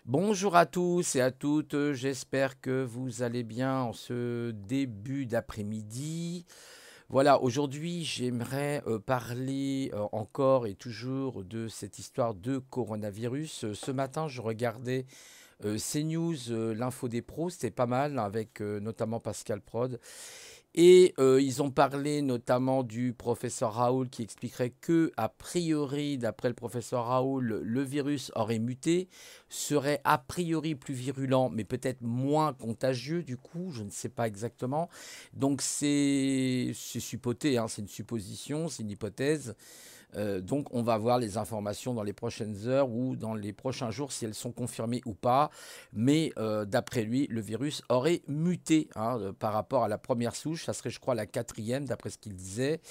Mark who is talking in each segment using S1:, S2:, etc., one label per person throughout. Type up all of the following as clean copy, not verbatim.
S1: Bonjour à tous et à toutes, j'espère que vous allez bien en ce début d'après-midi. Voilà, aujourd'hui j'aimerais parler encore et toujours de cette histoire de coronavirus. Ce matin je regardais CNews, l'info des pros, c'était pas mal avec notamment Pascal Prod. Et ils ont parlé notamment du professeur Raoul qui expliquerait que, a priori, d'après le professeur Raoul, le virus aurait muté, serait a priori plus virulent, mais peut-être moins contagieux du coup, je ne sais pas exactement. Donc c'est suppoté, hein, c'est une supposition, c'est une hypothèse. Donc on va voir les informations dans les prochaines heures ou dans les prochains jours si elles sont confirmées ou pas. Mais d'après lui, le virus aurait muté hein, par rapport à la première souche. Ça serait, je crois, la quatrième, d'après ce qu'il disait.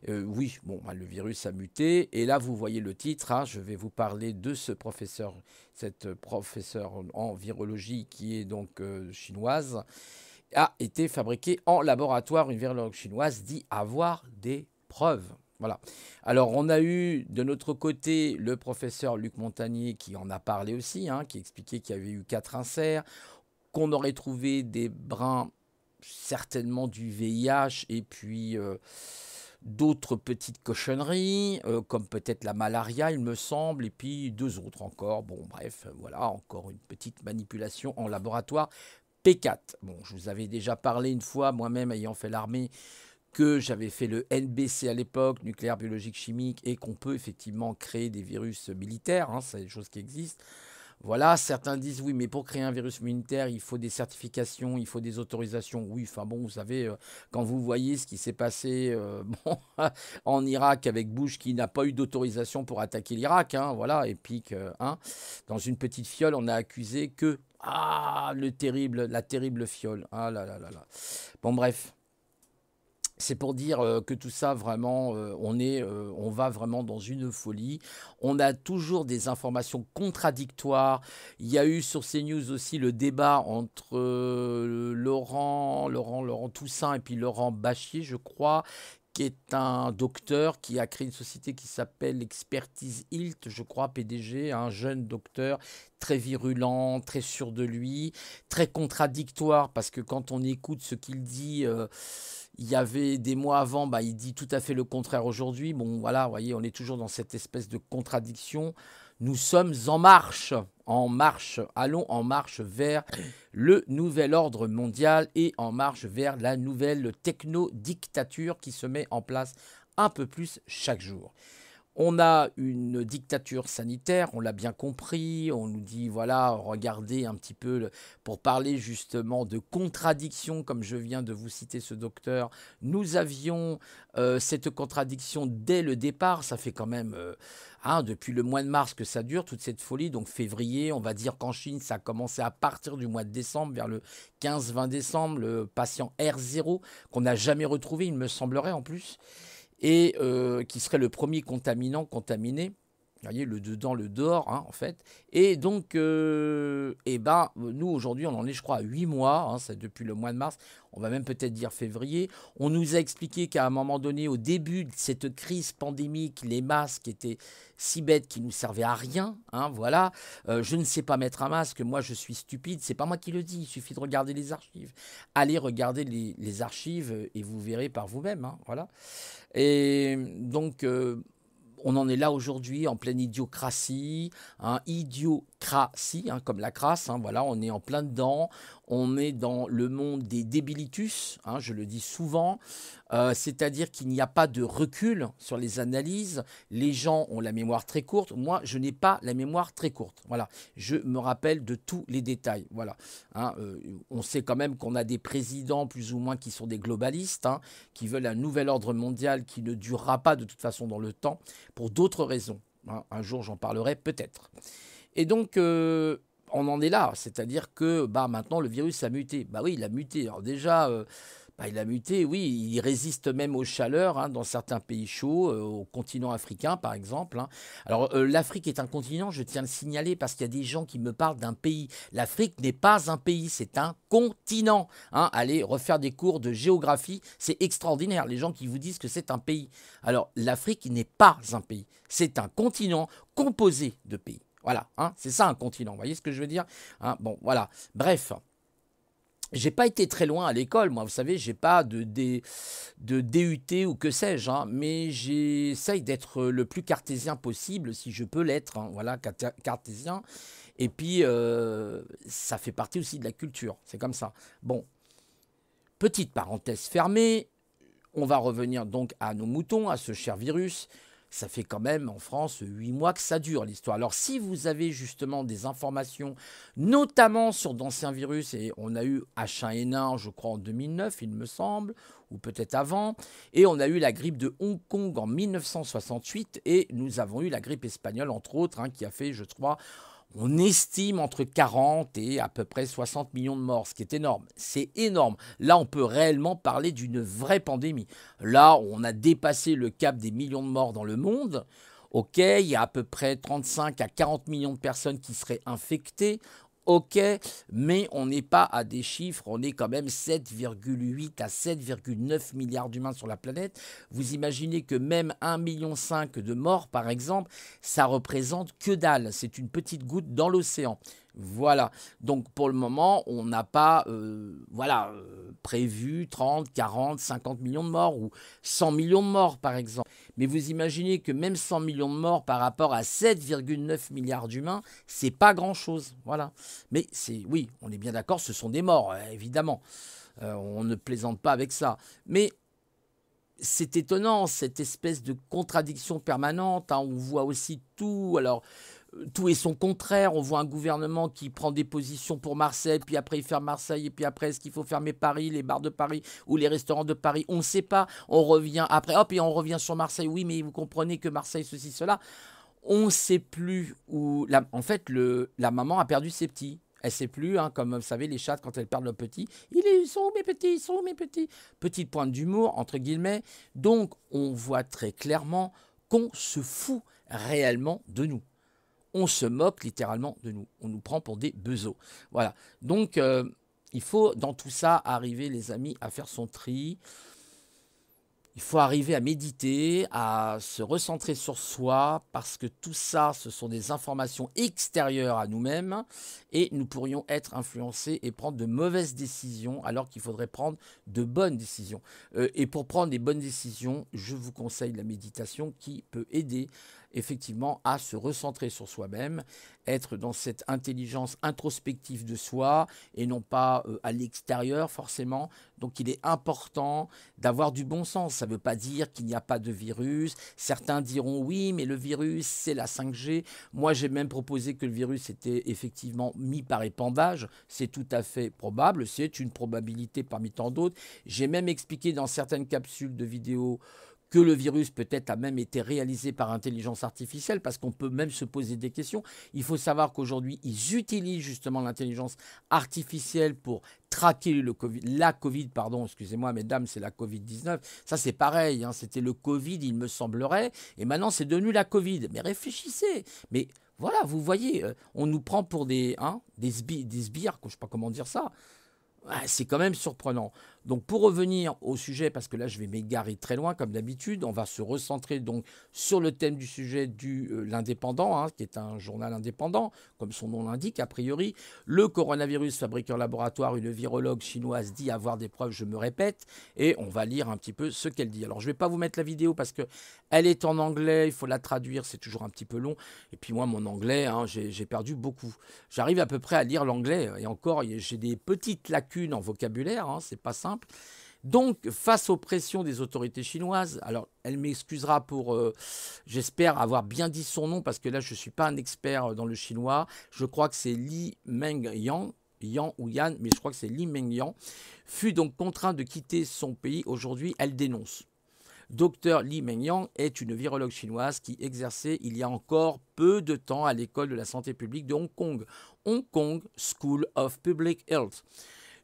S1: Oui, bon, bah, le virus a muté. Et là, vous voyez le titre. Hein, je vais vous parler de ce professeur, cette professeure en virologie qui est donc chinoise, a été fabriquée en laboratoire. Une virologue chinoise dit avoir des preuves. Voilà. Alors, on a eu de notre côté le professeur Luc Montagnier qui en a parlé aussi, hein, qui expliquait qu'il y avait eu 4 inserts, qu'on aurait trouvé des brins certainement du VIH et puis d'autres petites cochonneries, comme peut-être la malaria, il me semble, et puis deux autres encore. Bon, bref, voilà, encore une petite manipulation en laboratoire. P4. Bon, je vous avais déjà parlé une fois, moi-même ayant fait l'armée, que j'avais fait le NBC à l'époque, nucléaire, biologique, chimique, et qu'on peut effectivement créer des virus militaires, hein, c'est des choses qui existent. Voilà, certains disent oui, mais pour créer un virus militaire, il faut des certifications, il faut des autorisations. Oui, enfin bon, vous savez, quand vous voyez ce qui s'est passé bon, en Irak avec Bush qui n'a pas eu d'autorisation pour attaquer l'Irak, hein, voilà, et puis que, hein, dans une petite fiole, on a accusé que la terrible fiole. Ah là là là là. Bon bref, c'est pour dire que tout ça, vraiment, on va vraiment dans une folie. On a toujours des informations contradictoires. Il y a eu sur CNews aussi le débat entre Laurent Toussaint et puis Laurent Bachier, je crois, qui est un docteur qui a créé une société qui s'appelle Expertise Hilt, je crois, PDG, un jeune docteur très virulent, très sûr de lui, très contradictoire, parce que quand on écoute ce qu'il dit, il y avait des mois avant, bah, il dit tout à fait le contraire aujourd'hui. Bon, voilà, vous voyez, on est toujours dans cette espèce de contradiction. Nous sommes en marche, allons en marche vers le nouvel ordre mondial et en marche vers la nouvelle techno-dictature qui se met en place un peu plus chaque jour. On a une dictature sanitaire, on l'a bien compris, on nous dit, voilà, regardez un petit peu, pour parler justement de contradiction, comme je viens de vous citer ce docteur, nous avions cette contradiction dès le départ, ça fait quand même, depuis le mois de mars que ça dure, toute cette folie, donc février, on va dire qu'en Chine, ça a commencé à partir du mois de décembre, vers le 15-20 décembre, le patient R0, qu'on n'a jamais retrouvé, il me semblerait en plus, et qui serait le premier contaminant contaminé. Vous voyez, le dedans, le dehors, hein, en fait. Et donc, nous, aujourd'hui, on en est, je crois, à 8 mois, hein, c'est depuis le mois de mars, on va même peut-être dire février. On nous a expliqué qu'à un moment donné, au début de cette crise pandémique, les masques étaient si bêtes qu'ils ne nous servaient à rien, hein, voilà. Je ne sais pas mettre un masque, moi je suis stupide, c'est pas moi qui le dis, il suffit de regarder les archives. Allez regarder les archives et vous verrez par vous-même, hein, voilà. Et donc, on en est là aujourd'hui en pleine idiocratie, hein, comme la crasse, hein, voilà, on est en plein dedans, on est dans le monde des débilitus, hein, je le dis souvent, c'est-à-dire qu'il n'y a pas de recul sur les analyses, les gens ont la mémoire très courte, moi je n'ai pas la mémoire très courte, voilà, je me rappelle de tous les détails, voilà, hein, on sait quand même qu'on a des présidents plus ou moins qui sont des globalistes, hein, qui veulent un nouvel ordre mondial qui ne durera pas de toute façon dans le temps, pour d'autres raisons. Hein. Un jour, j'en parlerai peut-être. Et donc, on en est là. C'est-à-dire que maintenant, le virus a muté. Bah oui, il a muté. Alors déjà, il a muté, oui, il résiste même aux chaleurs hein, dans certains pays chauds, au continent africain par exemple. Hein. Alors l'Afrique est un continent, je tiens à le signaler parce qu'il y a des gens qui me parlent d'un pays. L'Afrique n'est pas un pays, c'est un continent. Hein. Allez refaire des cours de géographie, c'est extraordinaire, les gens qui vous disent que c'est un pays. Alors l'Afrique n'est pas un pays, c'est un continent composé de pays. Voilà, hein, c'est ça un continent, vous voyez ce que je veux dire, hein? Bon, voilà, bref. J'ai pas été très loin à l'école, moi, vous savez, j'ai pas de DUT ou que sais-je, hein, mais j'essaye d'être le plus cartésien possible, si je peux l'être, hein, voilà, cartésien. Et puis, ça fait partie aussi de la culture, c'est comme ça. Bon, petite parenthèse fermée, on va revenir donc à nos moutons, à ce cher virus. Ça fait quand même en France 8 mois que ça dure l'histoire. Alors si vous avez justement des informations, notamment sur d'anciens virus, et on a eu H1N1 je crois en 2009 il me semble, ou peut-être avant, et on a eu la grippe de Hong Kong en 1968, et nous avons eu la grippe espagnole entre autres, hein, qui a fait je crois, on estime entre 40 et à peu près 60 millions de morts, ce qui est énorme. C'est énorme. Là, on peut réellement parler d'une vraie pandémie. Là, on a dépassé le cap des millions de morts dans le monde. Ok, il y a à peu près 35 à 40 millions de personnes qui seraient infectées. Ok, mais on n'est pas à des chiffres, on est quand même 7,8 à 7,9 milliards d'humains sur la planète. Vous imaginez que même 1,5 million de morts, par exemple, ça représente que dalle. C'est une petite goutte dans l'océan. Voilà. Donc pour le moment, on n'a pas prévu 30, 40, 50 millions de morts ou 100 millions de morts, par exemple. Mais vous imaginez que même 100 millions de morts par rapport à 7,9 milliards d'humains, c'est pas grand-chose. Voilà. Mais oui, on est bien d'accord, ce sont des morts, évidemment. On ne plaisante pas avec ça. Mais c'est étonnant, cette espèce de contradiction permanente, hein. On voit aussi tout. Alors, tout est son contraire. On voit un gouvernement qui prend des positions pour Marseille, puis après il ferme Marseille, et puis après est-ce qu'il faut fermer Paris, les bars de Paris ou les restaurants de Paris, on ne sait pas. On revient après, hop, et on revient sur Marseille. Oui, mais vous comprenez que Marseille, ceci, cela. On ne sait plus où. En fait, la maman a perdu ses petits. Elle ne sait plus, hein, comme vous savez, les chats, quand elles perdent leurs petits, ils sont où mes petits, ils sont où mes petits. Petite pointe d'humour, entre guillemets. Donc, on voit très clairement qu'on se fout réellement de nous. On se moque littéralement de nous. On nous prend pour des bezos. Voilà. Donc, il faut, dans tout ça, arriver, les amis, à faire son tri. Il faut arriver à méditer, à se recentrer sur soi, parce que tout ça, ce sont des informations extérieures à nous-mêmes, et nous pourrions être influencés et prendre de mauvaises décisions, alors qu'il faudrait prendre de bonnes décisions. Et pour prendre des bonnes décisions, je vous conseille la méditation qui peut aider effectivement à se recentrer sur soi-même, être dans cette intelligence introspective de soi et non pas à l'extérieur forcément. Donc il est important d'avoir du bon sens. Ça ne veut pas dire qu'il n'y a pas de virus. Certains diront oui, mais le virus c'est la 5G. Moi j'ai même proposé que le virus était effectivement mis par épandage. C'est tout à fait probable, c'est une probabilité parmi tant d'autres. J'ai même expliqué dans certaines capsules de vidéos que le virus peut-être a même été réalisé par intelligence artificielle, parce qu'on peut même se poser des questions. Il faut savoir qu'aujourd'hui, ils utilisent justement l'intelligence artificielle pour traquer la Covid, pardon, excusez-moi mesdames, c'est la Covid-19. Ça c'est pareil, hein, c'était le Covid, il me semblerait, et maintenant c'est devenu la Covid. Mais réfléchissez, mais voilà, vous voyez, on nous prend pour des sbires, je ne sais pas comment dire ça. C'est quand même surprenant. Donc pour revenir au sujet, parce que là je vais m'égarer très loin comme d'habitude, on va se recentrer donc sur le thème du sujet l'Indépendant, hein, qui est un journal indépendant, comme son nom l'indique a priori. Le coronavirus fabriqué en laboratoire, une virologue chinoise dit avoir des preuves, je me répète, et on va lire un petit peu ce qu'elle dit. Alors je ne vais pas vous mettre la vidéo parce qu'elle est en anglais, il faut la traduire, c'est toujours un petit peu long. Et puis moi mon anglais, hein, j'ai perdu beaucoup. J'arrive à peu près à lire l'anglais, et encore j'ai des petites lacunes en vocabulaire, hein, c'est pas simple. Donc, face aux pressions des autorités chinoises, alors elle m'excusera pour, j'espère avoir bien dit son nom, parce que là je ne suis pas un expert dans le chinois, je crois que c'est Li Mengyang, Yan ou Yan, mais je crois que c'est Li Mengyang, fut donc contraint de quitter son pays. Aujourd'hui, elle dénonce. Dr Li Mengyang est une virologue chinoise qui exerçait il y a encore peu de temps à l'école de la santé publique de Hong Kong, Hong Kong School of Public Health,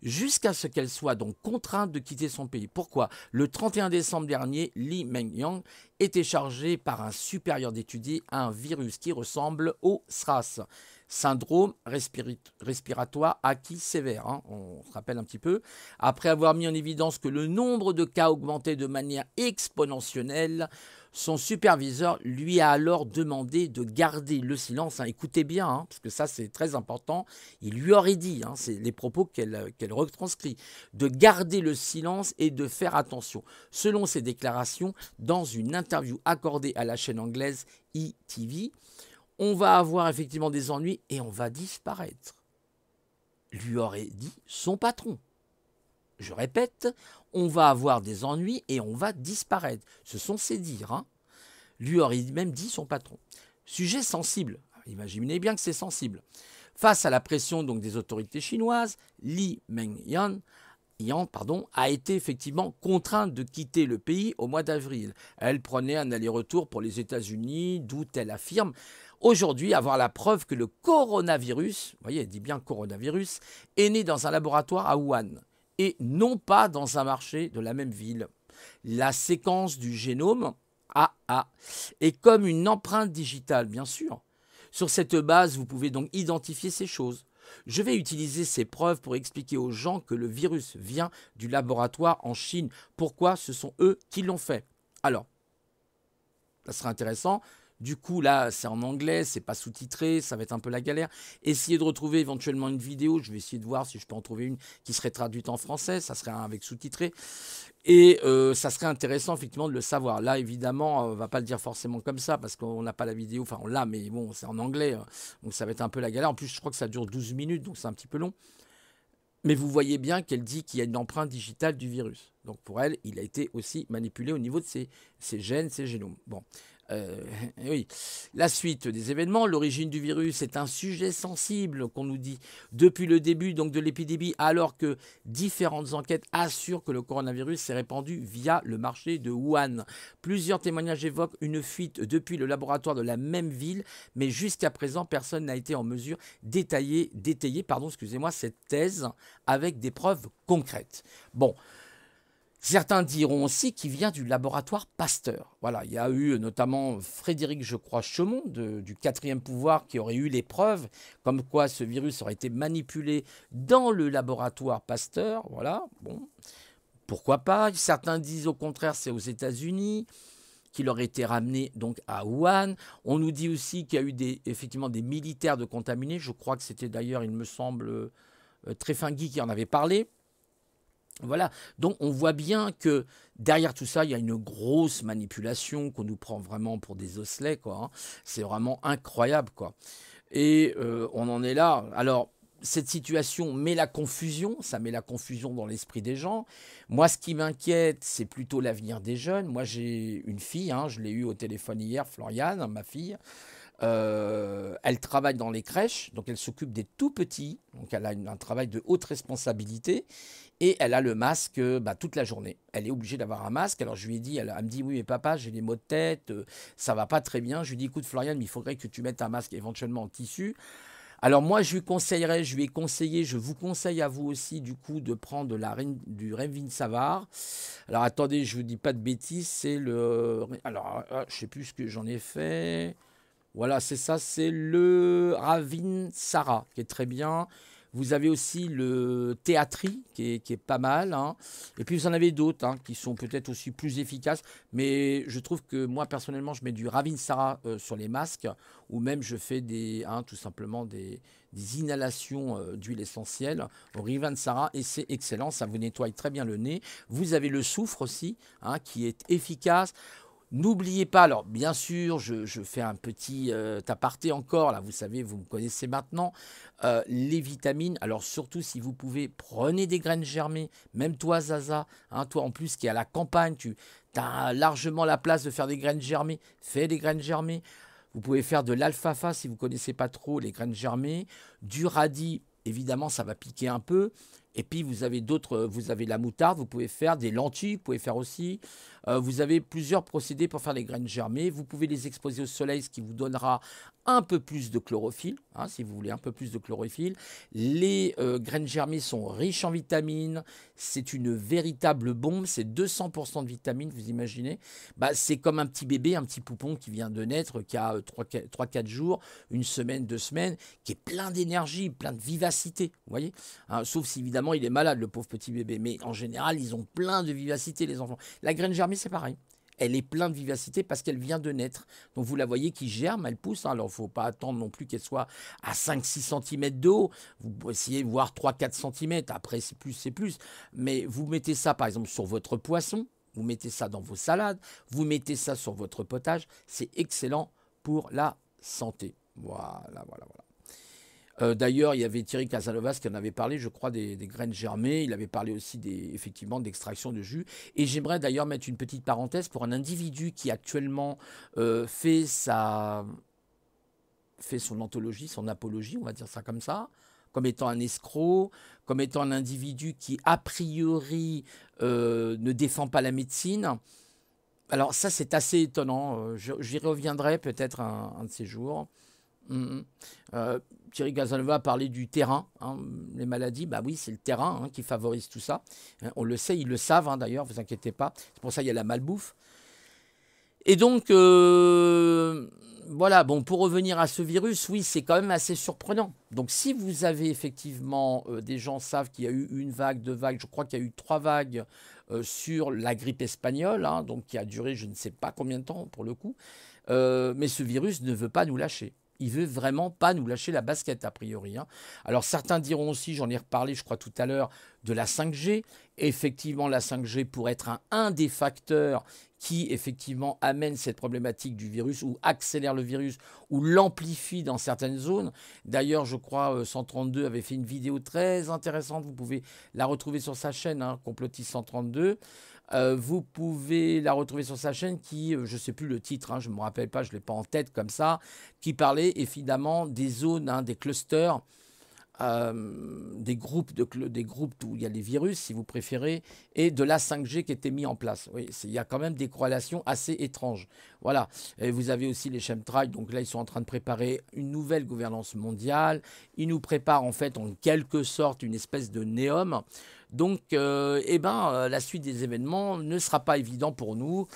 S1: jusqu'à ce qu'elle soit donc contrainte de quitter son pays. Pourquoi ? Le 31 décembre dernier, Li Mengyang était chargée par un supérieur d'étudier un virus qui ressemble au SRAS. syndrome respiratoire acquis sévère, hein, on se rappelle un petit peu. Après avoir mis en évidence que le nombre de cas augmentait de manière exponentielle, son superviseur lui a alors demandé de garder le silence. Hein. Écoutez bien, hein, parce que ça c'est très important. Il lui aurait dit, hein, c'est les propos qu'elle retranscrit, de garder le silence et de faire attention. Selon ses déclarations, dans une interview accordée à la chaîne anglaise ETV, on va avoir effectivement des ennuis et on va disparaître. Lui aurait dit son patron. Je répète, on va avoir des ennuis et on va disparaître. Ce sont ses dires. Hein. Lui aurait même dit son patron. Sujet sensible. Imaginez bien que c'est sensible. Face à la pression donc, des autorités chinoises, Li Mengyan a été effectivement contrainte de quitter le pays au mois d'avril. Elle prenait un aller-retour pour les États-Unis, d'où elle affirme aujourd'hui avoir la preuve que le coronavirus, vous voyez, elle dit bien coronavirus, est né dans un laboratoire à Wuhan et non pas dans un marché de la même ville. La séquence du génome AA est comme une empreinte digitale, bien sûr. Sur cette base, vous pouvez donc identifier ces choses. Je vais utiliser ces preuves pour expliquer aux gens que le virus vient du laboratoire en Chine. Pourquoi ce sont eux qui l'ont fait. Alors, ça sera intéressant. Du coup, là, c'est en anglais, c'est pas sous-titré, ça va être un peu la galère. Essayez de retrouver éventuellement une vidéo. Je vais essayer de voir si je peux en trouver une qui serait traduite en français. Ça serait avec sous-titré. Et ça serait intéressant, effectivement, de le savoir. Là, évidemment, on ne va pas le dire forcément comme ça, parce qu'on n'a pas la vidéo. Enfin, on l'a, mais bon, c'est en anglais. Donc, ça va être un peu la galère. En plus, je crois que ça dure 12 minutes, donc c'est un petit peu long. Mais vous voyez bien qu'elle dit qu'il y a une empreinte digitale du virus. Donc, pour elle, il a été aussi manipulé au niveau de ses gènes, ses génomes. Bon. Oui. La suite des événements, l'origine du virus est un sujet sensible qu'on nous dit depuis le début donc, de l'épidémie, alors que différentes enquêtes assurent que le coronavirus s'est répandu via le marché de Wuhan. Plusieurs témoignages évoquent une fuite depuis le laboratoire de la même ville, mais jusqu'à présent, personne n'a été en mesure d'étayer cette thèse avec des preuves concrètes. Bon. Certains diront aussi qu'il vient du laboratoire Pasteur. Voilà, il y a eu notamment Frédéric, je crois, Chaumont du 4e pouvoir qui aurait eu les preuves comme quoi ce virus aurait été manipulé dans le laboratoire Pasteur. Voilà, bon, pourquoi pas. Certains disent au contraire c'est aux États-Unis qu'il aurait été ramené donc à Wuhan. On nous dit aussi qu'il y a eu effectivement des militaires de contaminés. Je crois que c'était d'ailleurs, il me semble, Tréfingui qui en avait parlé. Voilà, donc on voit bien que derrière tout ça, il y a une grosse manipulation qu'on nous prend vraiment pour des osselets, quoi. Hein. C'est vraiment incroyable, quoi. Et on en est là. Alors, cette situation met la confusion, ça met la confusion dans l'esprit des gens. Moi, ce qui m'inquiète, c'est plutôt l'avenir des jeunes. Moi, j'ai une fille, hein, je l'ai eue au téléphone hier, Floriane, ma fille. Elle travaille dans les crèches, donc elle s'occupe des tout petits, donc elle a un travail de haute responsabilité et elle a le masque toute la journée. Elle est obligée d'avoir un masque. Alors je lui ai dit, elle me dit oui mais papa j'ai des maux de tête, ça va pas très bien. Je lui ai dit écoute Floriane, mais il faudrait que tu mettes un masque éventuellement en tissu. Alors moi je lui conseillerais, je lui ai conseillé, je vous conseille à vous aussi du coup de prendre du Ravin Savar. Alors attendez, je vous dis pas de bêtises, c'est le, alors je sais plus ce que j'en ai fait. Voilà, c'est ça, c'est le Ravin Sara, qui est très bien. Vous avez aussi le Théatri, qui est pas mal. Hein. Et puis vous en avez d'autres hein, qui sont peut-être aussi plus efficaces. Mais je trouve que moi, personnellement, je mets du Ravin Sara sur les masques. Ou même je fais tout simplement des inhalations d'huile essentielle au Ravin Sara. Et c'est excellent, ça vous nettoie très bien le nez. Vous avez le soufre aussi, hein, qui est efficace. N'oubliez pas, alors bien sûr, je fais un petit aparté encore, là vous savez, vous me connaissez maintenant, les vitamines, alors surtout si vous pouvez, prenez des graines germées, même toi Zaza, hein, toi en plus qui est à la campagne, tu as largement la place de faire des graines germées, fais des graines germées, vous pouvez faire de l'alfalfa si vous ne connaissez pas trop les graines germées, du radis, évidemment ça va piquer un peu, Et puis vous avez d'autres, vous avez la moutarde, vous pouvez faire des lentilles, vous pouvez faire aussi. Vous avez plusieurs procédés pour faire les graines germées. Vous pouvez les exposer au soleil, ce qui vous donnera un peu plus de chlorophylle, hein, si vous voulez un peu plus de chlorophylle. Les graines germées sont riches en vitamines. C'est une véritable bombe. C'est 200% de vitamines, vous imaginez. Bah, c'est comme un petit bébé, un petit poupon qui vient de naître, qui a 3-4 jours, une semaine, 2 semaines, qui est plein d'énergie, plein de vivacité. Vous voyez, hein, sauf si évidemment il est malade, le pauvre petit bébé. Mais en général, ils ont plein de vivacité, les enfants. La graine germée, c'est pareil. Elle est pleine de vivacité parce qu'elle vient de naître. Donc vous la voyez qui germe, elle pousse. Hein. Alors il ne faut pas attendre non plus qu'elle soit à 5-6 cm de haut. Vous essayez de voir 3-4 cm. Après, c'est plus, c'est plus. Mais vous mettez ça, par exemple, sur votre poisson. Vous mettez ça dans vos salades. Vous mettez ça sur votre potage. C'est excellent pour la santé. Voilà, voilà, voilà. D'ailleurs, il y avait Thierry Casanovas qui en avait parlé, je crois, des graines germées. Il avait parlé aussi effectivement d'extraction de jus. Et j'aimerais d'ailleurs mettre une petite parenthèse pour un individu qui actuellement fait son anthologie, son apologie, on va dire ça comme ça, comme étant un escroc, comme étant un individu qui, a priori, ne défend pas la médecine. Alors ça, c'est assez étonnant. J'y reviendrai peut-être un de ces jours. Thierry Casanova a parlé du terrain, hein, les maladies, bah oui, c'est le terrain hein, qui favorise tout ça. Hein, on le sait, ils le savent hein, d'ailleurs, vous inquiétez pas. C'est pour ça qu'il y a la malbouffe. Et donc, voilà, bon, pour revenir à ce virus, oui, c'est quand même assez surprenant. Donc, si vous avez effectivement, des gens savent qu'il y a eu une vague, 2 vagues, je crois qu'il y a eu 3 vagues sur la grippe espagnole, hein, donc qui a duré je ne sais pas combien de temps pour le coup, mais ce virus ne veut pas nous lâcher. Il veut vraiment pas nous lâcher la basket, a priori. Hein. Alors, certains diront aussi, j'en ai reparlé, je crois, tout à l'heure, de la 5G. Effectivement, la 5G pourrait être un des facteurs qui, effectivement, amène cette problématique du virus ou accélère le virus ou l'amplifie dans certaines zones. D'ailleurs, je crois, 132 avait fait une vidéo très intéressante. Vous pouvez la retrouver sur sa chaîne, hein, Complotiste 132. Vous pouvez la retrouver sur sa chaîne qui, je ne sais plus le titre, hein, je ne me rappelle pas, je ne l'ai pas en tête comme ça, qui parlait évidemment des zones, hein, des clusters, des groupes où il y a les virus, si vous préférez, et de la 5G qui était mis en place. Oui, il y a quand même des corrélations assez étranges. Voilà. Et vous avez aussi les chemtrails, donc là, ils sont en train de préparer une nouvelle gouvernance mondiale. Ils nous préparent en fait, en quelque sorte, une espèce de néum. Donc, la suite des événements ne sera pas évident pour nous.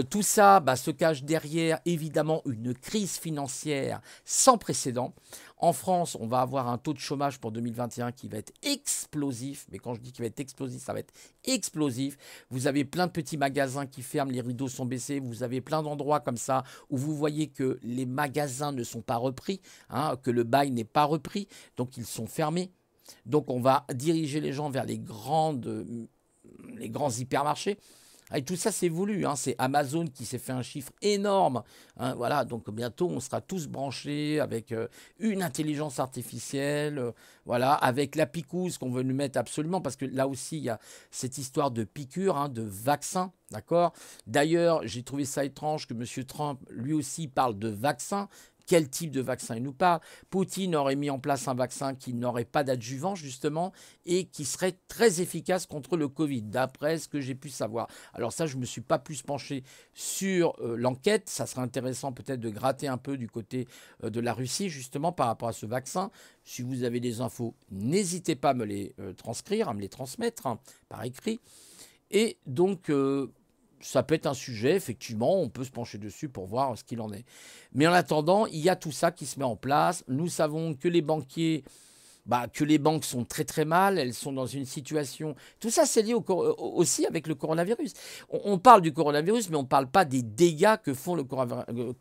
S1: Tout ça se cache derrière, évidemment, une crise financière sans précédent. En France, on va avoir un taux de chômage pour 2021 qui va être explosif. Mais quand je dis qu'il va être explosif, ça va être explosif. Vous avez plein de petits magasins qui ferment, les rideaux sont baissés. Vous avez plein d'endroits comme ça où vous voyez que les magasins ne sont pas repris, hein, que le bail n'est pas repris, donc ils sont fermés. Donc on va diriger les gens vers les grands hypermarchés. Et tout ça, c'est voulu. Hein. C'est Amazon qui s'est fait un chiffre énorme. Hein, voilà, donc bientôt, on sera tous branchés avec une intelligence artificielle, voilà, avec la picouse qu'on veut nous mettre absolument, parce que là aussi, il y a cette histoire de piqûre, hein, de vaccin, d'accord. D'ailleurs, j'ai trouvé ça étrange que M. Trump, lui aussi, parle de vaccin. Quel type de vaccin il nous parle? Poutine aurait mis en place un vaccin qui n'aurait pas d'adjuvant, justement, et qui serait très efficace contre le Covid, d'après ce que j'ai pu savoir. Alors ça, je ne me suis pas plus penché sur l'enquête. Ça serait intéressant peut-être de gratter un peu du côté de la Russie, justement, par rapport à ce vaccin. Si vous avez des infos, n'hésitez pas à me les transcrire, à me les transmettre hein, par écrit. Et donc... ça peut être un sujet, effectivement, on peut se pencher dessus pour voir ce qu'il en est. Mais en attendant, il y a tout ça qui se met en place. Nous savons que les banquiers, que les banques sont très très mal, elles sont dans une situation... Tout ça, c'est lié aussi avec le coronavirus. On parle du coronavirus, mais on ne parle pas des dégâts que font le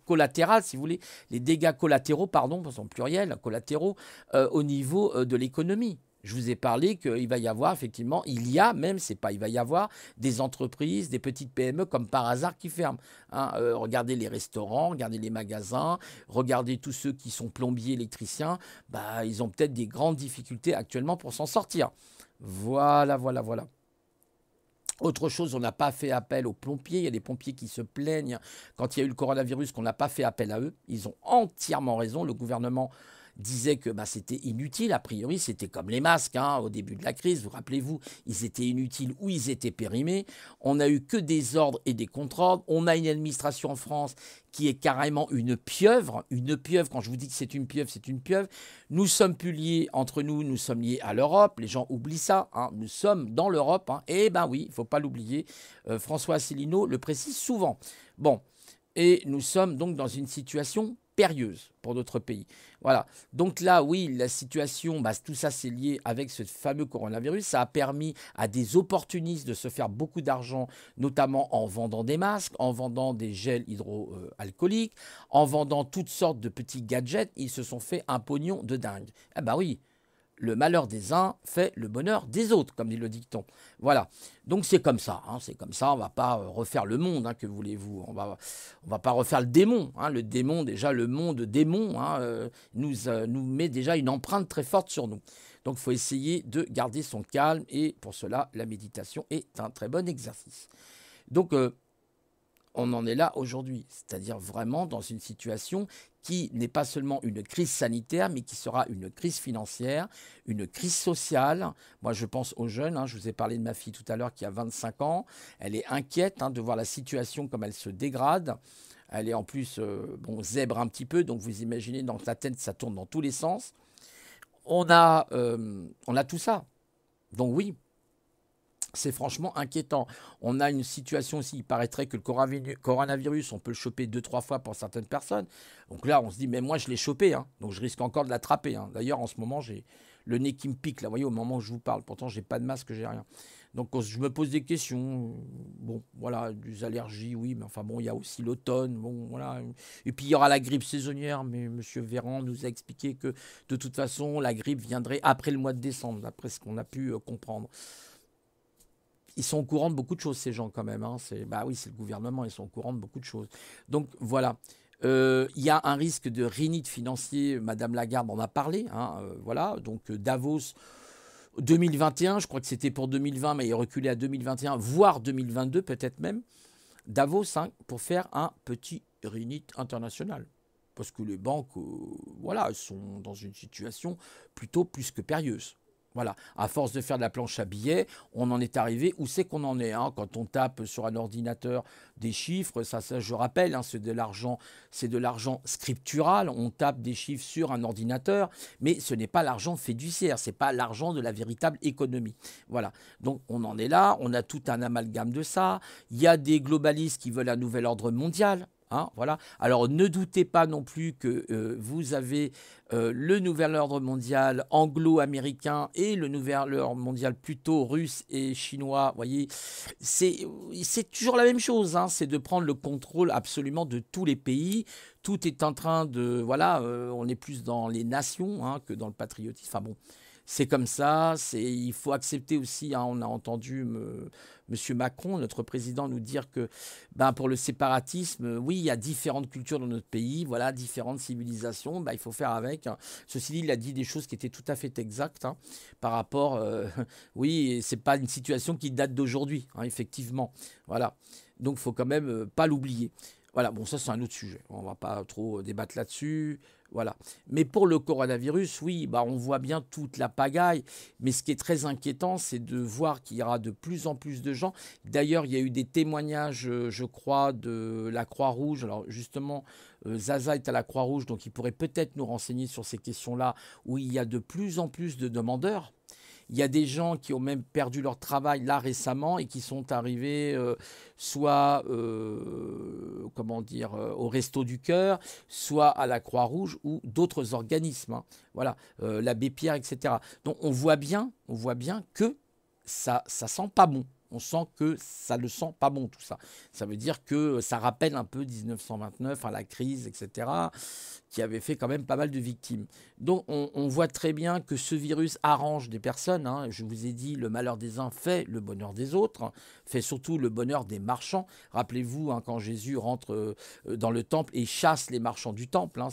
S1: collatéral, si vous voulez, les dégâts collatéraux, pardon, en pluriel, collatéraux, au niveau de l'économie. Je vous ai parlé qu'il va y avoir effectivement, il y a même, c'est pas il va y avoir des entreprises, des petites PME comme par hasard qui ferment. Hein. Regardez les restaurants, regardez les magasins, regardez tous ceux qui sont plombiers, électriciens, ils ont peut-être des grandes difficultés actuellement pour s'en sortir. Voilà, voilà, voilà. Autre chose, on n'a pas fait appel aux pompiers. Il y a des pompiers qui se plaignent quand il y a eu le coronavirus qu'on n'a pas fait appel à eux. Ils ont entièrement raison. Le gouvernement disait que bah, c'était inutile, a priori, c'était comme les masques hein, au début de la crise, vous rappelez-vous, ils étaient inutiles ou ils étaient périmés. On n'a eu que des ordres et des contre-ordres. On a une administration en France qui est carrément une pieuvre. Une pieuvre, quand je vous dis que c'est une pieuvre, c'est une pieuvre. Nous sommes plus liés entre nous, nous sommes liés à l'Europe. Les gens oublient ça, hein. Nous sommes dans l'Europe. Hein. Et ben oui, il ne faut pas l'oublier. François Asselineau le précise souvent. Bon, et nous sommes donc dans une situation périlleuse pour notre pays. Voilà. Donc là, oui, la situation, bah, tout ça, c'est lié avec ce fameux coronavirus. Ça a permis à des opportunistes de se faire beaucoup d'argent, notamment en vendant des masques, en vendant des gels hydroalcooliques, en vendant toutes sortes de petits gadgets. Ils se sont fait un pognon de dingue. Ah bah oui, le malheur des uns fait le bonheur des autres, comme dit le dicton. Voilà. Donc c'est comme ça. Hein, c'est comme ça. On ne va pas refaire le monde, hein, que voulez-vous. On va pas refaire le démon. Hein, le démon, déjà, le monde démon hein, nous met déjà une empreinte très forte sur nous. Donc il faut essayer de garder son calme. Et pour cela, la méditation est un très bon exercice. Donc on en est là aujourd'hui, c'est-à-dire vraiment dans une situation qui n'est pas seulement une crise sanitaire, mais qui sera une crise financière, une crise sociale. Moi, je pense aux jeunes. Hein, je vous ai parlé de ma fille tout à l'heure qui a 25 ans. Elle est inquiète hein, de voir la situation comme elle se dégrade. Elle est en plus zèbre un petit peu, donc vous imaginez, dans la tête, ça tourne dans tous les sens. On a tout ça. Donc oui, c'est franchement inquiétant. On a une situation aussi, il paraîtrait que le coronavirus, on peut le choper 2-3 fois pour certaines personnes. Donc là, on se dit, mais moi, je l'ai chopé, hein, donc je risque encore de l'attraper. Hein. D'ailleurs, en ce moment, j'ai le nez qui me pique, là, vous voyez, au moment où je vous parle. Pourtant, j'ai pas de masque, j'ai rien. Donc, je me pose des questions. Bon, voilà, des allergies, oui, mais enfin bon, il y a aussi l'automne. Bon, voilà. Et puis, il y aura la grippe saisonnière, mais M. Véran nous a expliqué que, de toute façon, la grippe viendrait après le mois de décembre, d'après ce qu'on a pu comprendre. Ils sont au courant de beaucoup de choses, ces gens, quand même. Hein. Bah oui, c'est le gouvernement, ils sont au courant de beaucoup de choses. Donc, voilà. Il y a un risque de rhinite financier, Madame Lagarde en a parlé. Hein, voilà. Donc, Davos 2021, je crois que c'était pour 2020, mais il est reculé à 2021, voire 2022, peut-être même. Davos, hein, pour faire un petit rhinite international. Parce que les banques, voilà, sont dans une situation plutôt plus que périlleuse. Voilà, à force de faire de la planche à billets, on en est arrivé où c'est qu'on en est. Hein. Quand on tape sur un ordinateur des chiffres, ça je rappelle, hein, c'est de l'argent scriptural. On tape des chiffres sur un ordinateur, mais ce n'est pas l'argent fiduciaire, c'est pas l'argent de la véritable économie. Voilà, donc on en est là, on a tout un amalgame de ça. Il y a des globalistes qui veulent un nouvel ordre mondial. Hein, voilà. Alors ne doutez pas non plus que vous avez le nouvel ordre mondial anglo-américain et le nouvel ordre mondial plutôt russe et chinois. Vous voyez, c'est toujours la même chose. Hein, c'est de prendre le contrôle absolument de tous les pays. Tout est en train de... Voilà, on est plus dans les nations hein, que dans le patriotisme. Enfin bon, c'est comme ça. Il faut accepter aussi, hein, on a entendu... Monsieur Macron, notre président, nous dire que ben, pour le séparatisme, oui, il y a différentes cultures dans notre pays, voilà, différentes civilisations, ben, il faut faire avec. Hein. Ceci dit, il a dit des choses qui étaient tout à fait exactes hein, par rapport, oui, c'est pas une situation qui date d'aujourd'hui, hein, effectivement. Voilà, donc il faut quand même pas l'oublier. Voilà, bon, ça c'est un autre sujet, on va pas trop débattre là-dessus. Voilà. Mais pour le coronavirus, oui, bah on voit bien toute la pagaille. Mais ce qui est très inquiétant, c'est de voir qu'il y aura de plus en plus de gens. D'ailleurs, il y a eu des témoignages, je crois, de la Croix-Rouge. Alors justement, Zaza est à la Croix-Rouge, donc il pourrait peut-être nous renseigner sur ces questions-là, où il y a de plus en plus de demandeurs. Il y a des gens qui ont même perdu leur travail là récemment et qui sont arrivés soit comment dire, au Resto du Cœur, soit à la Croix-Rouge ou d'autres organismes. Hein. Voilà, l'Abbé Pierre, etc. Donc on voit bien que ça sent pas bon. On sent que ça ne sent pas bon tout ça. Ça veut dire que ça rappelle un peu 1929, hein, la crise, etc., qui avait fait quand même pas mal de victimes. Donc on voit très bien que ce virus arrange des personnes. Hein. Je vous ai dit, le malheur des uns fait le bonheur des autres, hein, fait surtout le bonheur des marchands. Rappelez-vous, hein, quand Jésus rentre dans le temple et chasse les marchands du temple, hein,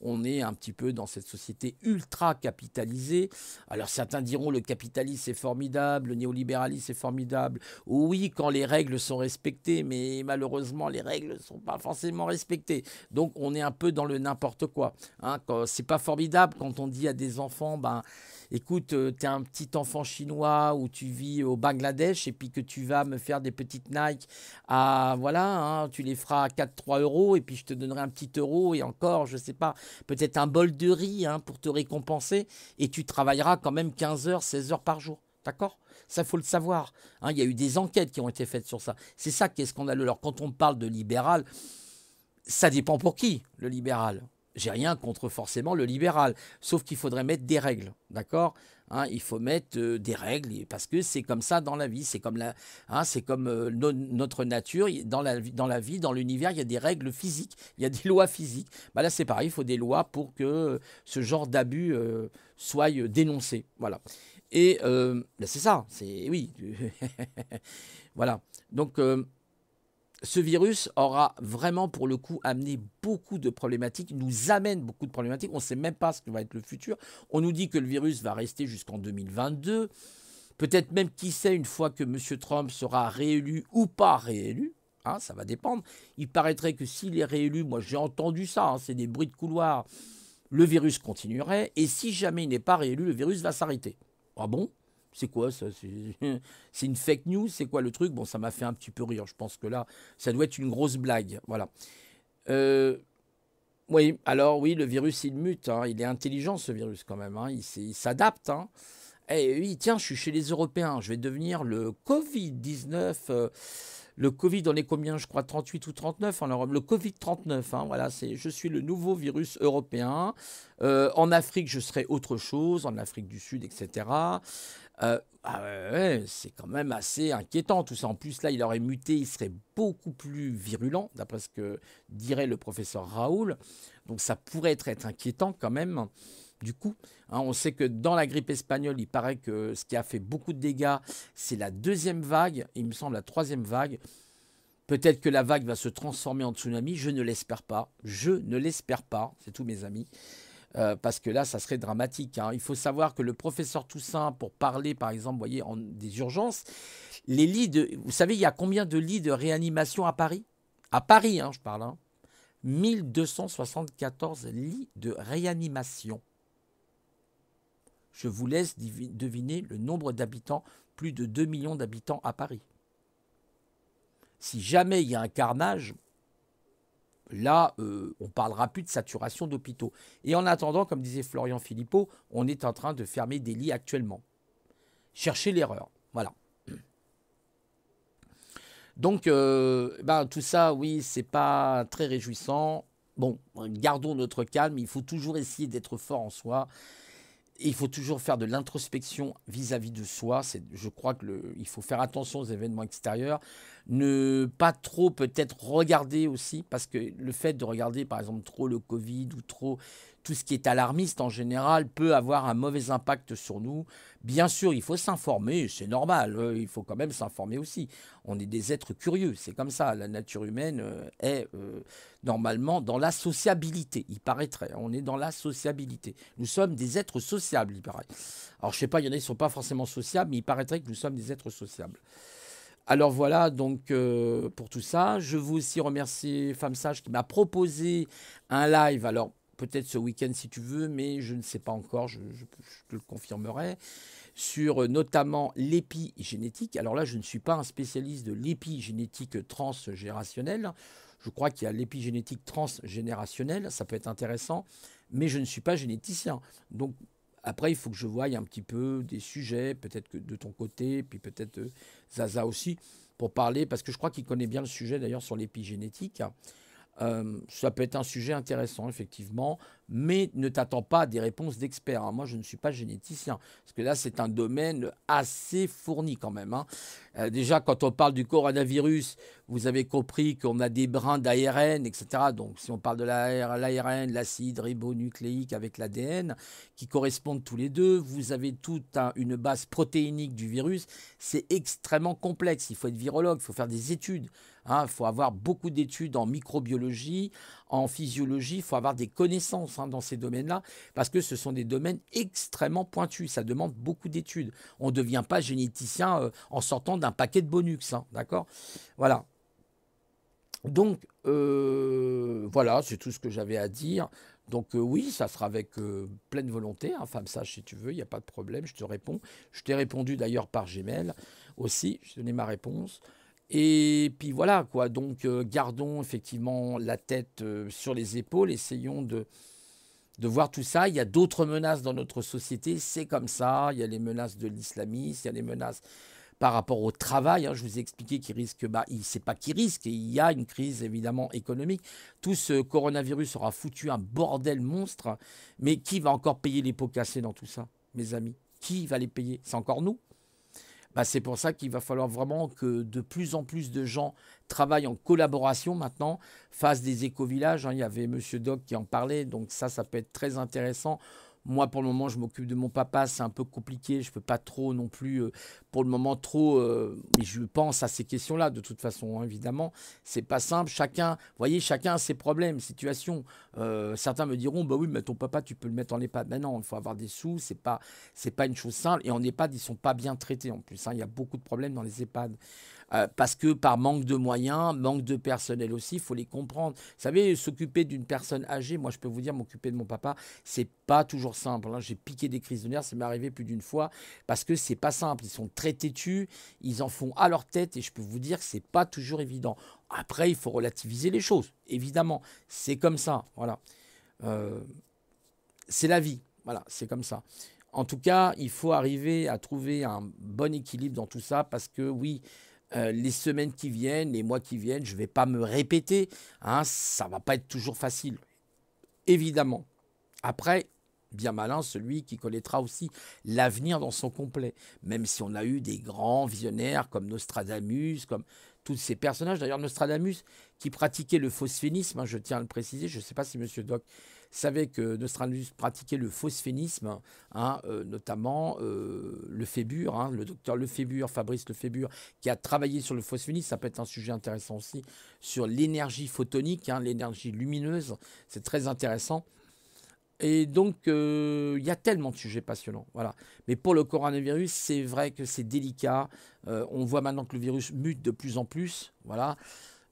S1: on est un petit peu dans cette société ultra capitalisée. Alors certains diront le capitalisme c'est formidable, le néolibéralisme c'est formidable. Oui, quand les règles sont respectées, mais malheureusement les règles ne sont pas forcément respectées. Donc on est un peu dans le n'importe quoi. Hein. C'est pas formidable quand on dit à des enfants, ben écoute, tu es un petit enfant chinois ou tu vis au Bangladesh et puis que tu vas me faire des petites Nike à, voilà, hein, tu les feras à 4-3 euros et puis je te donnerai un petit euro et encore, je sais pas, peut-être un bol de riz hein, pour te récompenser et tu travailleras quand même 15 heures, 16 heures par jour. D'accord? Ça, faut le savoir. Hein, il y a eu des enquêtes qui ont été faites sur ça. C'est ça qui est scandaleux. Alors, quand on parle de libéral, ça dépend pour qui, le libéral. J'ai rien contre forcément le libéral, sauf qu'il faudrait mettre des règles, d'accord? Hein, il faut mettre des règles, parce que c'est comme ça dans la vie, c'est comme, c'est comme notre nature, dans la vie, dans l'univers, il y a des règles physiques, il y a des lois physiques. Bah là c'est pareil, il faut des lois pour que ce genre d'abus soit dénoncé. Voilà. Et là, c'est ça, c'est oui. Voilà. Donc ce virus aura vraiment, pour le coup, amené beaucoup de problématiques, nous amène beaucoup de problématiques. On ne sait même pas ce que va être le futur. On nous dit que le virus va rester jusqu'en 2022. Peut-être même, qui sait, une fois que M. Trump sera réélu ou pas réélu. Hein, ça va dépendre. Il paraîtrait que s'il est réélu, moi j'ai entendu ça, hein, c'est des bruits de couloir, le virus continuerait. Et si jamais il n'est pas réélu, le virus va s'arrêter. Ah bon ? C'est quoi ça? C'est une fake news? C'est quoi le truc? Bon, ça m'a fait un petit peu rire. Je pense que là, ça doit être une grosse blague. Voilà. Oui, alors oui, le virus, il mute. Hein. Il est intelligent, ce virus, quand même. Hein. Il s'adapte. Hein. Eh oui, tiens, je suis chez les Européens. Je vais devenir le Covid-19. Le Covid, on est combien? Je crois 38 ou 39 en Europe. Le Covid-39, hein, voilà, je suis le nouveau virus européen. En Afrique, je serai autre chose. En Afrique du Sud, etc. Ouais, c'est quand même assez inquiétant tout ça. En plus, là, il aurait muté, il serait beaucoup plus virulent, d'après ce que dirait le professeur Raoul. Donc ça pourrait être inquiétant quand même. Du coup, hein, on sait que dans la grippe espagnole, il paraît que ce qui a fait beaucoup de dégâts, c'est la deuxième vague, il me semble la troisième vague. Peut-être que la vague va se transformer en tsunami, je ne l'espère pas. Je ne l'espère pas, c'est tout mes amis. Parce que là, ça serait dramatique. Hein. Il faut savoir que le professeur Toussaint, pour parler, par exemple, vous voyez, des urgences, les lits vous savez, il y a combien de lits de réanimation à Paris? À Paris, hein, je parle. Hein. 1274 lits de réanimation. Je vous laisse deviner le nombre d'habitants, plus de 2 millions d'habitants à Paris. Si jamais il y a un carnage, là, on ne parlera plus de saturation d'hôpitaux. Et en attendant, comme disait Florian Philippot, on est en train de fermer des lits actuellement. Cherchez l'erreur. Voilà. Donc, tout ça, oui, c'est pas très réjouissant. Bon, gardons notre calme. Il faut toujours essayer d'être fort en soi. Il faut toujours faire de l'introspection vis-à-vis de soi. Je crois qu'il faut faire attention aux événements extérieurs. Ne pas trop peut-être regarder aussi, parce que le fait de regarder par exemple trop le Covid ou trop tout ce qui est alarmiste en général peut avoir un mauvais impact sur nous. Bien sûr, il faut s'informer, c'est normal, il faut quand même s'informer aussi. On est des êtres curieux, c'est comme ça. La nature humaine est normalement dans la sociabilité, il paraîtrait. On est dans la sociabilité. Nous sommes des êtres sociables, il paraît. Alors je sais pas, il y en a qui ne sont pas forcément sociables, mais il paraîtrait que nous sommes des êtres sociables. Alors voilà, donc pour tout ça, je veux aussi remercier Femme Sage qui m'a proposé un live. Alors peut-être ce week-end si tu veux, mais je ne sais pas encore, je te le confirmerai, sur notamment l'épigénétique. Alors là, je ne suis pas un spécialiste de l'épigénétique transgénérationnelle. Je crois qu'il y a l'épigénétique transgénérationnelle, ça peut être intéressant, mais je ne suis pas généticien. Donc après, il faut que je voie un petit peu des sujets, peut-être que de ton côté, puis peut-être Zaza aussi, pour parler, parce que je crois qu'il connaît bien le sujet d'ailleurs sur l'épigénétique. Ça peut être un sujet intéressant, effectivement, mais ne t'attends pas à des réponses d'experts. Hein. Moi, je ne suis pas généticien, parce que là, c'est un domaine assez fourni quand même. Hein. Déjà, quand on parle du coronavirus, vous avez compris qu'on a des brins d'ARN, etc. Donc, si on parle de l'ARN, l'acide ribonucléique avec l'ADN, qui correspondent tous les deux, vous avez toute une base protéinique du virus. C'est extrêmement complexe. Il faut être virologue, il faut faire des études. Il faut avoir beaucoup d'études en microbiologie, en physiologie, il faut avoir des connaissances. chance hein, dans ces domaines-là, parce que ce sont des domaines extrêmement pointus. Ça demande beaucoup d'études. On ne devient pas généticien en sortant d'un paquet de bonus, hein, d'accord? Voilà. Donc, voilà, c'est tout ce que j'avais à dire. Donc, oui, ça sera avec pleine volonté, hein, femme sage si tu veux, il n'y a pas de problème, je te réponds. Je t'ai répondu d'ailleurs par Gmail aussi, je t'ai donné ma réponse. Et puis voilà, quoi. Donc, gardons effectivement la tête sur les épaules, essayons de voir tout ça. Il y a d'autres menaces dans notre société, c'est comme ça. Il y a les menaces de l'islamisme, il y a les menaces par rapport au travail. Hein, je vous ai expliqué qu'il risque, c'est pas qu'il risque, il y a une crise évidemment économique. Tout ce coronavirus aura foutu un bordel monstre, mais qui va encore payer les pots cassés dans tout ça, mes amis? Qui va les payer? C'est encore nous? C'est pour ça qu'il va falloir vraiment que de plus en plus de gens travaillent en collaboration maintenant, fassent des éco-villages. Hein. Il y avait Monsieur Doc qui en parlait, donc ça peut être très intéressant. Moi, pour le moment, je m'occupe de mon papa, c'est un peu compliqué. Je ne peux pas trop non plus, pour le moment, trop. Mais je pense à ces questions-là, de toute façon, hein, évidemment. C'est pas simple. Chacun, vous voyez, chacun a ses problèmes, situations. Certains me diront, bah oui, mais ton papa, tu peux le mettre en EHPAD. Mais non, il faut avoir des sous, c'est pas une chose simple. Et en EHPAD, ils sont pas bien traités en plus. Hein. Il y a beaucoup de problèmes dans les EHPAD. Parce que par manque de moyens, manque de personnel aussi, il faut les comprendre. Vous savez, s'occuper d'une personne âgée, moi je peux vous dire, m'occuper de mon papa, c'est pas toujours simple. Hein. J'ai piqué des crises de nerfs, ça m'est arrivé plus d'une fois, parce que c'est pas simple. Ils sont très têtus, ils en font à leur tête, et je peux vous dire que c'est pas toujours évident. Après, il faut relativiser les choses, évidemment. C'est comme ça, voilà. C'est la vie, voilà, c'est comme ça. En tout cas, il faut arriver à trouver un bon équilibre dans tout ça, parce que oui, les semaines qui viennent, les mois qui viennent, je ne vais pas me répéter, hein, ça ne va pas être toujours facile, évidemment. Après, bien malin celui qui connaîtra aussi l'avenir dans son complet, même si on a eu des grands visionnaires comme Nostradamus, comme tous ces personnages. D'ailleurs, Nostradamus qui pratiquait le phosphénisme, hein, je tiens à le préciser, je ne sais pas si Monsieur Doc savait que Nostradamus pratiquait le phosphénisme, hein, notamment Lefébure, hein, le docteur Lefébure, Fabrice Lefébure, qui a travaillé sur le phosphénisme. Ça peut être un sujet intéressant aussi, sur l'énergie photonique, hein, l'énergie lumineuse, c'est très intéressant. Et donc, il y a tellement de sujets passionnants. Voilà. Mais pour le coronavirus, c'est vrai que c'est délicat. On voit maintenant que le virus mute de plus en plus. Voilà.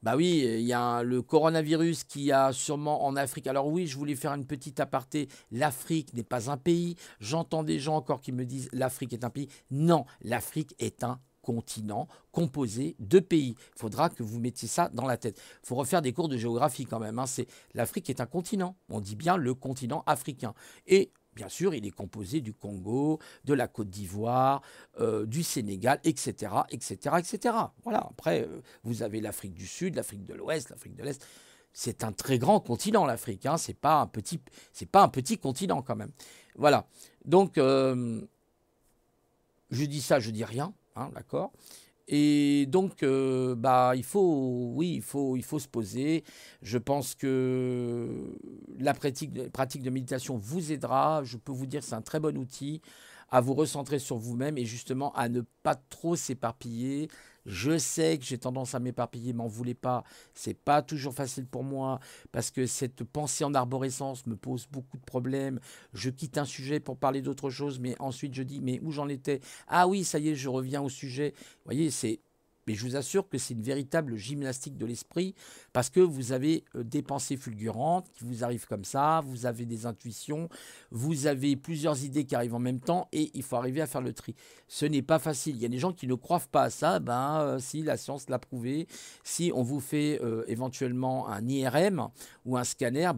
S1: Bah oui, il y a le coronavirus qui a sûrement en Afrique. Alors oui, je voulais faire une petite aparté. L'Afrique n'est pas un pays. J'entends des gens encore qui me disent l'Afrique est un pays. Non, l'Afrique est un continent composé de pays. Il faudra que vous mettiez ça dans la tête. Il faut refaire des cours de géographie quand même. Hein. L'Afrique est un continent. On dit bien le continent africain. Et bien sûr, il est composé du Congo, de la Côte d'Ivoire, du Sénégal, etc., etc., etc. Voilà. Après, vous avez l'Afrique du Sud, l'Afrique de l'Ouest, l'Afrique de l'Est. C'est un très grand continent, l'Afrique. Hein. C'est pas un petit continent quand même. Voilà. Donc, je dis ça, je dis rien. Hein, d'accord. Et donc, il faut se poser. Je pense que la pratique de méditation vous aidera. Je peux vous dire que c'est un très bon outil à vous recentrer sur vous-même et justement à ne pas trop s'éparpiller. Je sais que j'ai tendance à m'éparpiller, m'en voulez pas. C'est pas toujours facile pour moi parce que cette pensée en arborescence me pose beaucoup de problèmes. Je quitte un sujet pour parler d'autre chose, mais ensuite je dis mais où j'en étais? Ah oui, ça y est, je reviens au sujet. Vous voyez, mais je vous assure que c'est une véritable gymnastique de l'esprit parce que vous avez des pensées fulgurantes qui vous arrivent comme ça, vous avez des intuitions, vous avez plusieurs idées qui arrivent en même temps et il faut arriver à faire le tri. Ce n'est pas facile. Il y a des gens qui ne croient pas à ça. Si la science l'a prouvé, si on vous fait éventuellement un IRM ou un scanner,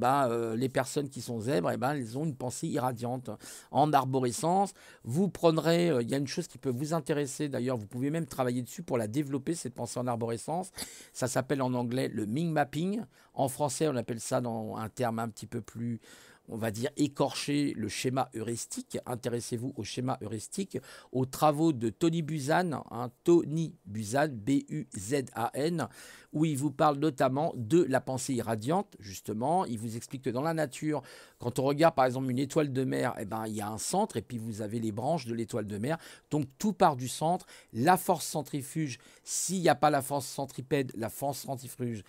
S1: les personnes qui sont zèbres, elles ont une pensée irradiante. En arborescence, vous prendrez, il y a une chose qui peut vous intéresser d'ailleurs, vous pouvez même travailler dessus pour la développer, cette pensée en arborescence. Ça s'appelle en anglais le Ming Mapping. En français, on appelle ça dans un terme un petit peu plus, on va dire, écorché, le schéma heuristique. Intéressez-vous au schéma heuristique, aux travaux de Tony Buzan, Tony Buzan, B-U-Z-A-N, où il vous parle notamment de la pensée irradiante, justement. Il vous explique que dans la nature, quand on regarde par exemple une étoile de mer, il y a un centre et puis vous avez les branches de l'étoile de mer. Donc tout part du centre. La force centrifuge, s'il n'y a pas la force centripède, la force centrifuge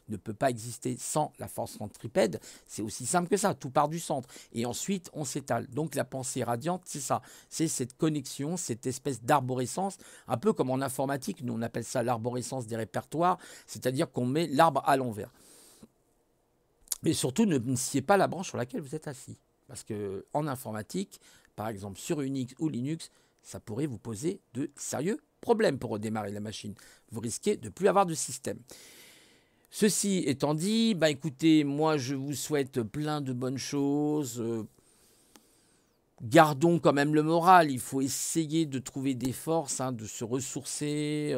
S1: ne peut pas exister sans la force centrifuge. centripède, c'est aussi simple que ça, tout part du centre. Et ensuite, on s'étale. Donc la pensée radiante, c'est ça. C'est cette connexion, cette espèce d'arborescence, un peu comme en informatique, nous on appelle ça l'arborescence des répertoires, c'est-à-dire qu'on met l'arbre à l'envers. Mais surtout, ne sciez pas la branche sur laquelle vous êtes assis. Parce qu'en informatique, par exemple sur Unix ou Linux, ça pourrait vous poser de sérieux problèmes pour redémarrer la machine. Vous risquez de ne plus avoir de système. Ceci étant dit, bah écoutez, moi je vous souhaite plein de bonnes choses. Gardons quand même le moral. Il faut essayer de trouver des forces, hein, de se ressourcer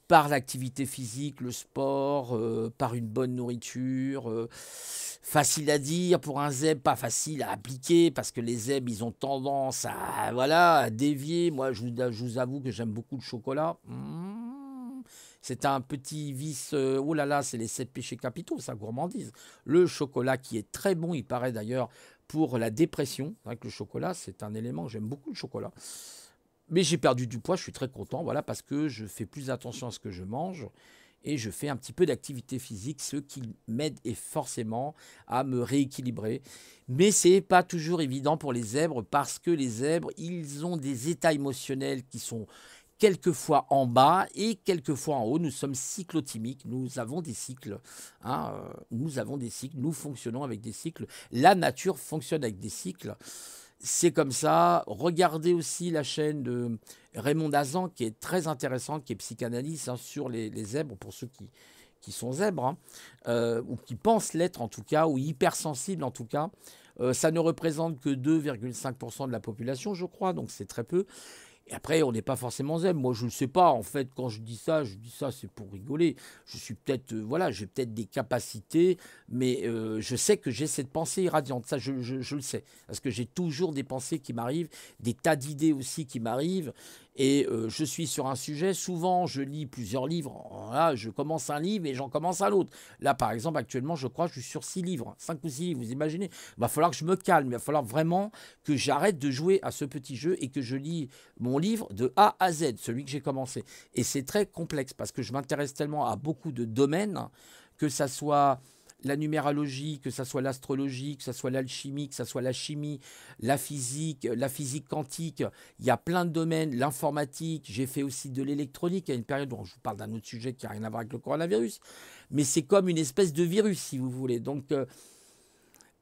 S1: par l'activité physique, le sport, par une bonne nourriture. Facile à dire pour un zèbre, pas facile à appliquer parce que les zèbres, ils ont tendance à, voilà, à dévier. Moi, je vous avoue que j'aime beaucoup le chocolat. C'est un petit vice, oh là là, c'est les 7 péchés capitaux, ça, gourmandise. Le chocolat qui est très bon, il paraît d'ailleurs, pour la dépression. C'est vrai que le chocolat, c'est un élément, j'aime beaucoup le chocolat. Mais j'ai perdu du poids, je suis très content, voilà, parce que je fais plus attention à ce que je mange et je fais un petit peu d'activité physique, ce qui m'aide forcément à me rééquilibrer. Mais c'est pas toujours évident pour les zèbres parce que les zèbres, ils ont des états émotionnels qui sont quelquefois en bas et quelquefois en haut. Nous sommes cyclotimiques, nous avons des cycles. Hein, nous avons des cycles, nous fonctionnons avec des cycles. La nature fonctionne avec des cycles. C'est comme ça. Regardez aussi la chaîne de Raymond Dazan qui est très intéressante, qui est psychanalyste, hein, sur les zèbres, pour ceux qui sont zèbres, hein, ou qui pensent l'être en tout cas, ou hypersensibles en tout cas. Ça ne représente que 2,5% de la population, je crois, donc c'est très peu. Et après, on n'est pas forcément zèbre. Moi, je ne sais pas. En fait, quand je dis ça, c'est pour rigoler. Je suis peut-être, voilà, j'ai peut-être des capacités, mais je sais que j'ai cette pensée irradiante. Ça, je le sais. Parce que j'ai toujours des pensées qui m'arrivent, des tas d'idées aussi qui m'arrivent. Et je suis sur un sujet. Souvent, je lis plusieurs livres. Là, je commence un livre et j'en commence un autre. Là, par exemple, actuellement, je crois que je suis sur 6 livres. 5 ou 6 livres, vous imaginez. Il va falloir que je me calme. Il va falloir vraiment que j'arrête de jouer à ce petit jeu et que je lis mon livre de A à Z, celui que j'ai commencé. Et c'est très complexe parce que je m'intéresse tellement à beaucoup de domaines, que ça soit la numérologie, que ça soit l'astrologie, que ça soit l'alchimie, que ça soit la chimie, la physique quantique. Il y a plein de domaines, l'informatique. J'ai fait aussi de l'électronique à une période où je vous parle d'un autre sujet qui n'a rien à voir avec le coronavirus. Mais c'est comme une espèce de virus, si vous voulez. Donc,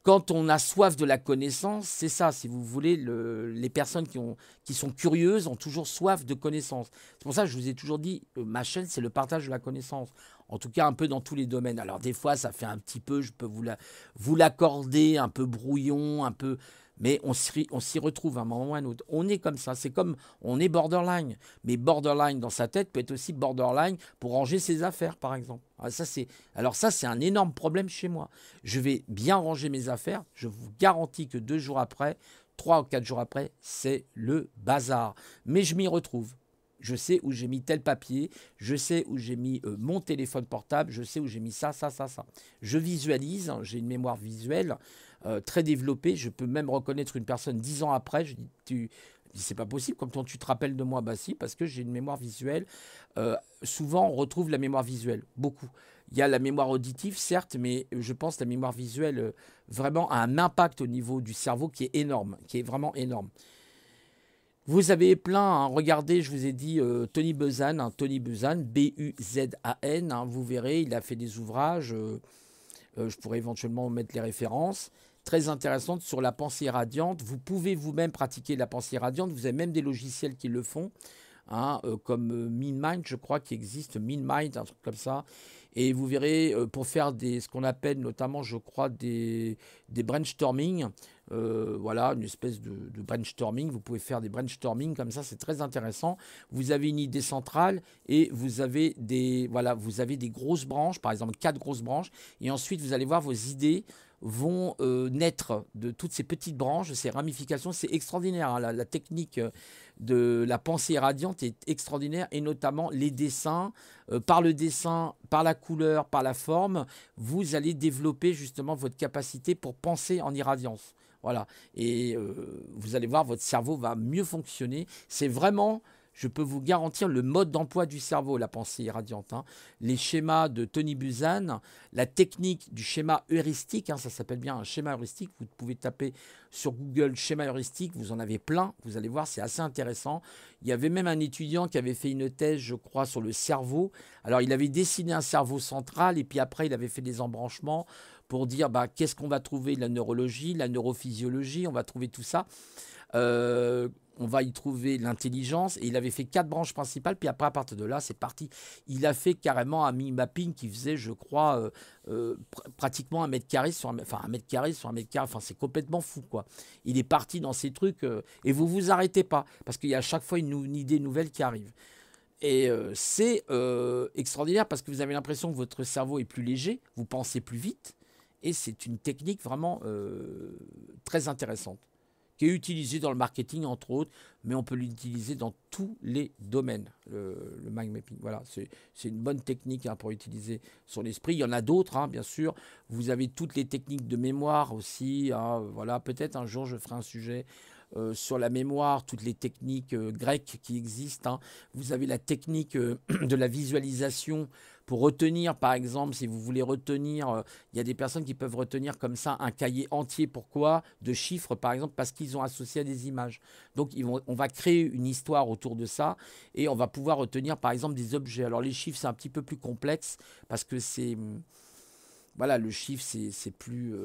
S1: quand on a soif de la connaissance, c'est ça, si vous voulez, les personnes qui sont curieuses ont toujours soif de connaissance. C'est pour ça que je vous ai toujours dit, ma chaîne, c'est le partage de la connaissance. En tout cas, un peu dans tous les domaines. Alors, des fois, ça fait un petit peu, je peux vous l'accorder, un peu brouillon, un peu... Mais on s'y retrouve à un moment ou à un autre. On est comme ça, c'est comme on est borderline. Mais borderline dans sa tête peut être aussi borderline pour ranger ses affaires, par exemple. Alors ça, c'est un énorme problème chez moi. Je vais bien ranger mes affaires. Je vous garantis que 2 jours après, 3 ou 4 jours après, c'est le bazar. Mais je m'y retrouve. Je sais où j'ai mis tel papier, je sais où j'ai mis mon téléphone portable, je sais où j'ai mis ça. Je visualise, hein, j'ai une mémoire visuelle très développée. Je peux même reconnaître une personne 10 ans après. Je dis, c'est pas possible, comme toi tu te rappelles de moi. Bah si, parce que j'ai une mémoire visuelle. Souvent, on retrouve la mémoire visuelle, beaucoup. Il y a la mémoire auditive, certes, mais je pense que la mémoire visuelle vraiment a un impact au niveau du cerveau qui est énorme, qui est vraiment énorme. Vous avez plein, hein, regardez, je vous ai dit Tony Buzan, hein, Tony Buzan, B-U-Z-A-N, hein, vous verrez, il a fait des ouvrages, je pourrais éventuellement mettre les références, très intéressantes sur la pensée radiante. Vous pouvez vous-même pratiquer la pensée radiante, vous avez même des logiciels qui le font, hein, comme MinMind, je crois qu'il existe, MinMind, un truc comme ça. Et vous verrez, pour faire ce qu'on appelle notamment, je crois, des brainstorming, voilà, une espèce de brainstorming. Vous pouvez faire des brainstorming comme ça, c'est très intéressant. Vous avez une idée centrale et vous avez des grosses branches, par exemple 4 grosses branches. Et ensuite, vous allez voir vos idées vont naître de toutes ces petites branches, ces ramifications. C'est extraordinaire, hein, la technique de la pensée radiante est extraordinaire, et notamment les dessins. Par le dessin, par la couleur, par la forme, vous allez développer justement votre capacité pour penser en irradiance. Voilà. Et vous allez voir, votre cerveau va mieux fonctionner. C'est vraiment, je peux vous garantir le mode d'emploi du cerveau, la pensée irradiante, hein. Les schémas de Tony Buzan, la technique du schéma heuristique, hein, ça s'appelle bien un schéma heuristique. Vous pouvez taper sur Google schéma heuristique, vous en avez plein, vous allez voir, c'est assez intéressant. Il y avait même un étudiant qui avait fait une thèse, je crois, sur le cerveau. Alors, il avait dessiné un cerveau central et puis après, il avait fait des embranchements pour dire bah, qu'est-ce qu'on va trouver, la neurologie, la neurophysiologie, on va trouver tout ça. On va y trouver l'intelligence. Et il avait fait 4 branches principales. Puis après, à partir de là, c'est parti. Il a fait carrément un mini-mapping qui faisait, je crois, pratiquement 1 m², enfin 1 m² sur 1 m². Enfin, c'est complètement fou, quoi. Il est parti dans ces trucs. Et vous vous arrêtez pas. Parce qu'il y a à chaque fois une idée nouvelle qui arrive. Et c'est extraordinaire parce que vous avez l'impression que votre cerveau est plus léger. Vous pensez plus vite. Et c'est une technique vraiment très intéressante, qui est utilisée dans le marketing, entre autres, mais on peut l'utiliser dans tous les domaines, le mind mapping. Voilà, c'est une bonne technique, hein, pour utiliser son esprit. Il y en a d'autres, hein, bien sûr. Vous avez toutes les techniques de mémoire aussi, hein. Voilà, peut-être un jour, je ferai un sujet sur la mémoire, toutes les techniques grecques qui existent, hein. Vous avez la technique de la visualisation pour retenir, par exemple, si vous voulez retenir, il y a des personnes qui peuvent retenir comme ça un cahier entier. Pourquoi? De chiffres, par exemple, parce qu'ils ont associé à des images. Donc, on va créer une histoire autour de ça et on va pouvoir retenir, par exemple, des objets. Alors, les chiffres, c'est un petit peu plus complexe parce que c'est... Voilà, le chiffre, c'est plus...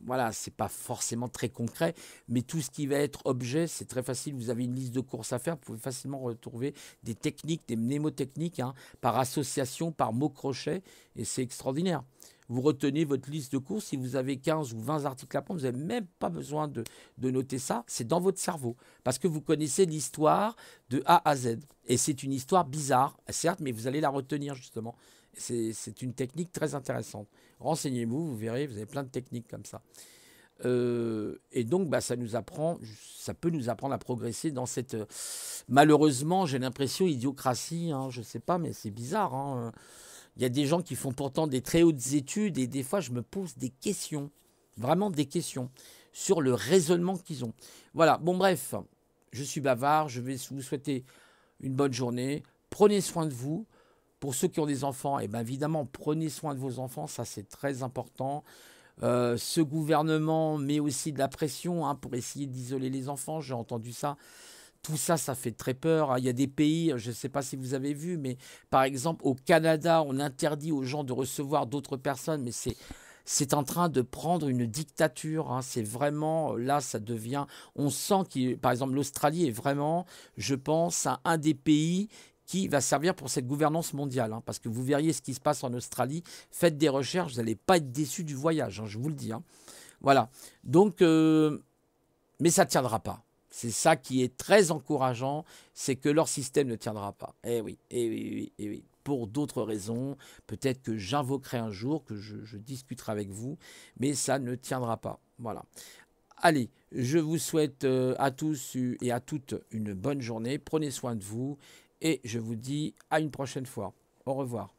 S1: voilà, c'est pas forcément très concret, mais tout ce qui va être objet, c'est très facile. Vous avez une liste de courses à faire, vous pouvez facilement retrouver des techniques, des mnémotechniques, hein, par association, par mot-crochet, et c'est extraordinaire. Vous retenez votre liste de courses, si vous avez 15 ou 20 articles à prendre, vous n'avez même pas besoin de noter ça, c'est dans votre cerveau, parce que vous connaissez l'histoire de A à Z. Et c'est une histoire bizarre, certes, mais vous allez la retenir justement. C'est une technique très intéressante. Renseignez-vous, vous verrez, vous avez plein de techniques comme ça. Et donc, bah, ça peut nous apprendre à progresser dans cette, malheureusement, j'ai l'impression, idiocratie, hein, je ne sais pas, mais c'est bizarre, hein. Il y a des gens qui font pourtant des très hautes études et des fois, je me pose des questions, vraiment des questions, sur le raisonnement qu'ils ont. Voilà, bon bref, je suis bavard, je vais vous souhaiter une bonne journée. Prenez soin de vous. Pour ceux qui ont des enfants, eh bien évidemment, prenez soin de vos enfants, ça c'est très important. Ce gouvernement met aussi de la pression, hein, pour essayer d'isoler les enfants, j'ai entendu ça. Tout ça, ça fait très peur, hein. Il y a des pays, je ne sais pas si vous avez vu, mais par exemple au Canada, on interdit aux gens de recevoir d'autres personnes, mais c'est en train de prendre une dictature, hein. C'est vraiment, là, ça devient... On sent que, par exemple, l'Australie est vraiment, je pense, un des pays qui va servir pour cette gouvernance mondiale, hein, parce que vous verriez ce qui se passe en Australie. Faites des recherches, vous n'allez pas être déçus du voyage, hein, je vous le dis, hein. Voilà. Donc, mais ça ne tiendra pas. C'est ça qui est très encourageant, c'est que leur système ne tiendra pas. Eh oui, eh oui, eh oui, eh oui. Pour d'autres raisons, peut-être que j'invoquerai un jour, que je discuterai avec vous, mais ça ne tiendra pas. Voilà. Allez, je vous souhaite à tous et à toutes une bonne journée. Prenez soin de vous et je vous dis à une prochaine fois. Au revoir.